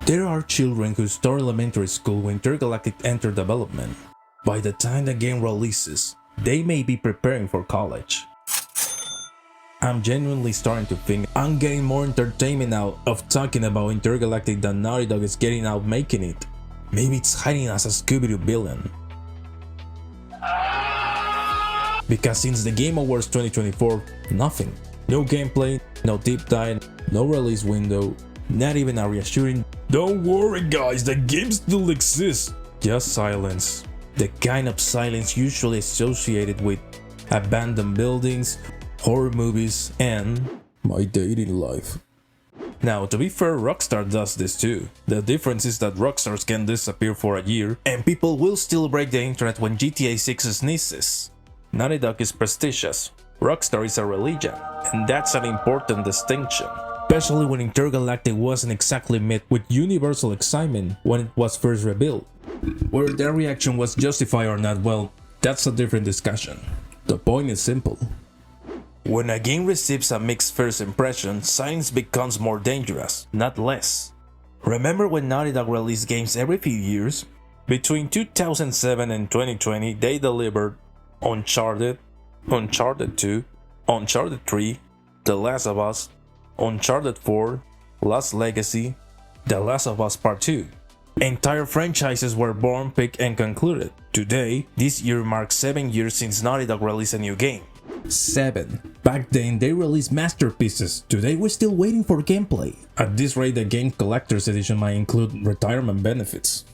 There are children who start elementary school when Intergalactic enter development. By the time the game releases, they may be preparing for college. I'm genuinely starting to think I'm getting more entertainment out of talking about Intergalactic than Naughty Dog is getting out making it. Maybe it's hiding as a Scooby-Doo villain. Because since the Game Awards 2024, nothing. No gameplay, no deep dive, no release window, not even a reassuring "Don't worry guys, the game still exists." Just silence. The kind of silence usually associated with abandoned buildings, horror movies, and my dating life. Now, to be fair, Rockstar does this too. The difference is that Rockstars can disappear for a year, and people will still break the internet when GTA 6 sneezes. Naughty Dog is prestigious, Rockstar is a religion, and that's an important distinction. Especially when Intergalactic wasn't exactly met with universal excitement when it was first revealed. Whether their reaction was justified or not, well, that's a different discussion. The point is simple. When a game receives a mixed first impression, silence becomes more dangerous, not less. Remember when Naughty Dog released games every few years? Between 2007 and 2020, they delivered Uncharted, Uncharted 2, Uncharted 3, The Last of Us, Uncharted 4, Lost Legacy, The Last of Us Part 2. Entire franchises were born, picked, and concluded. Today, this year marks 7 years since Naughty Dog released a new game. 7. Back then, they released masterpieces. Today, we're still waiting for gameplay. At this rate, the game collector's edition might include retirement benefits.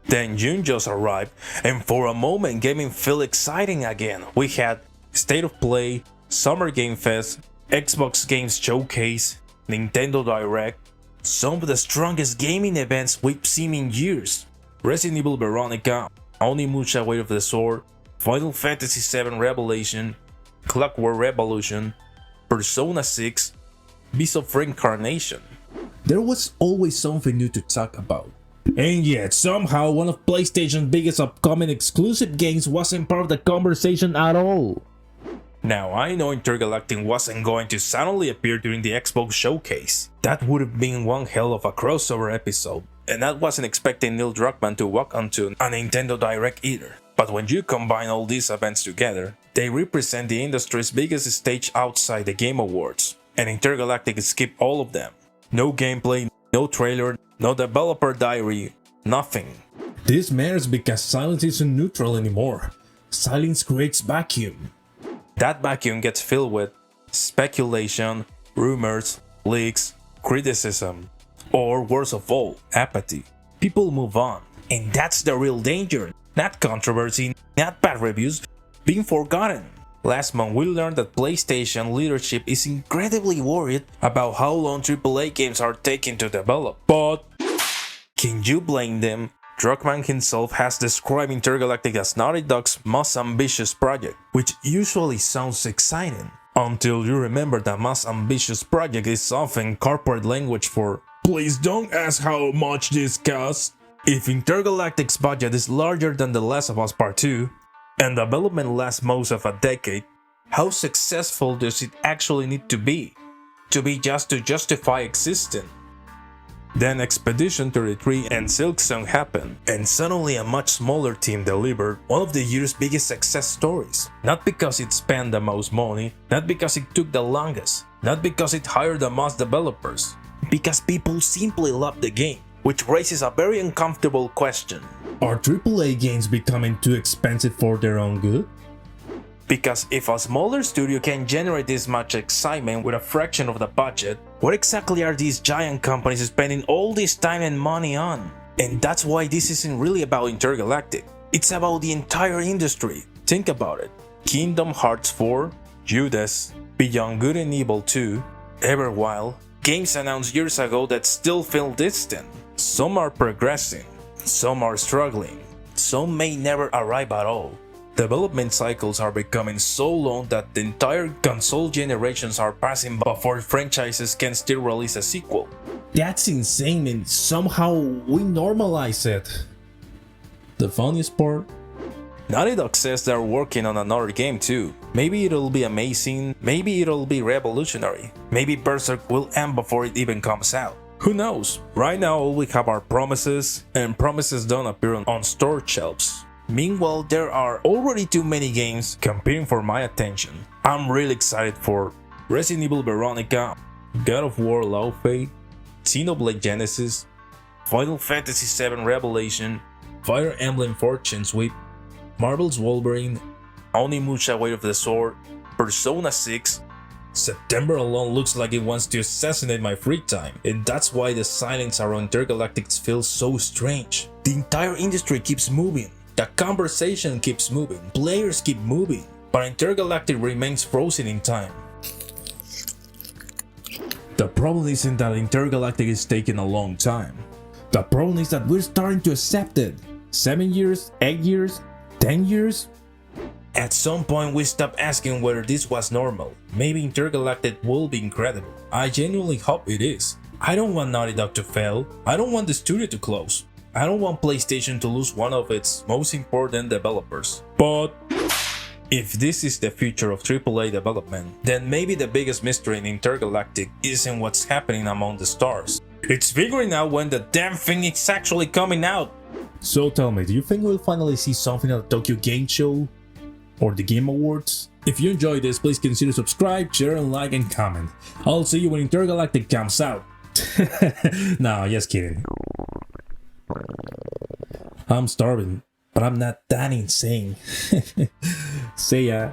Then June just arrived, and for a moment, gaming felt exciting again. We had State of Play, Summer Game Fest, Xbox Games Showcase, Nintendo Direct, some of the strongest gaming events we've seen in years. Resident Evil Veronica, Onimusha Way of the Sword, Final Fantasy VII Revelation, Clockwork Revolution, Persona 6, Beast of Reincarnation. There was always something new to talk about. And yet, somehow, one of PlayStation's biggest upcoming exclusive games wasn't part of the conversation at all. Now, I know Intergalactic wasn't going to suddenly appear during the Xbox showcase. That would have been one hell of a crossover episode, and I wasn't expecting Neil Druckmann to walk onto a Nintendo Direct either. But when you combine all these events together, they represent the industry's biggest stage outside the Game Awards, and Intergalactic skipped all of them. No gameplay, no trailer, no developer diary, nothing. This matters because silence isn't neutral anymore. Silence creates vacuum. That vacuum gets filled with speculation, rumors, leaks, criticism, or worst of all, apathy. People move on, and that's the real danger. Not controversy, not bad reviews, being forgotten. Last month we learned that PlayStation leadership is incredibly worried about how long AAA games are taking to develop. But can you blame them? Druckmann himself has described Intergalactic as Naughty Dog's most ambitious project, which usually sounds exciting, until you remember that most ambitious project is often corporate language for "please don't ask how much this costs." If Intergalactic's budget is larger than The Last of Us Part 2, and development lasts most of a decade, how successful does it actually need to be just to justify existing? Then Expedition 33 and Silksong happened, and suddenly a much smaller team delivered one of the year's biggest success stories. Not because it spent the most money, not because it took the longest, not because it hired the most developers, because people simply loved the game, which raises a very uncomfortable question. Are AAA games becoming too expensive for their own good? Because if a smaller studio can generate this much excitement with a fraction of the budget, what exactly are these giant companies spending all this time and money on? And that's why this isn't really about Intergalactic. It's about the entire industry. Think about it. Kingdom Hearts 4, Judas, Beyond Good and Evil 2, Everwild, games announced years ago that still feel distant. Some are progressing, some are struggling, some may never arrive at all. Development cycles are becoming so long that the entire console generations are passing before franchises can still release a sequel. That's insane, and somehow we normalize it. The funniest part? Naughty Dog says they're working on another game too. Maybe it'll be amazing, maybe it'll be revolutionary, maybe Berserk will end before it even comes out. Who knows? Right now all we have are promises, and promises don't appear on store shelves. Meanwhile, there are already too many games competing for my attention. I'm really excited for Resident Evil Veronica, God of War Law Fate, Xenoblade Genesis, Final Fantasy VII Revelation, Fire Emblem Fortune Sweep, Marvel's Wolverine, Onimusha Way of the Sword, Persona 6. September alone looks like it wants to assassinate my free time, and that's why the silence around Intergalactic feels so strange. The entire industry keeps moving, the conversation keeps moving, players keep moving, but Intergalactic remains frozen in time. The problem isn't that Intergalactic is taking a long time. The problem is that we're starting to accept it. 7 years, 8 years, 10 years? At some point we stopped asking whether this was normal. Maybe Intergalactic will be incredible. I genuinely hope it is. I don't want Naughty Dog to fail. I don't want the studio to close. I don't want PlayStation to lose one of its most important developers. But if this is the future of AAA development, then maybe the biggest mystery in Intergalactic isn't what's happening among the stars. It's figuring out when the damn thing is actually coming out. So tell me, do you think we'll finally see something at the Tokyo Game Show? Or the Game Awards? If you enjoyed this, please consider subscribe, share, and like and comment. I'll see you when Intergalactic comes out. No, just kidding. I'm starving, but I'm not that insane. See ya.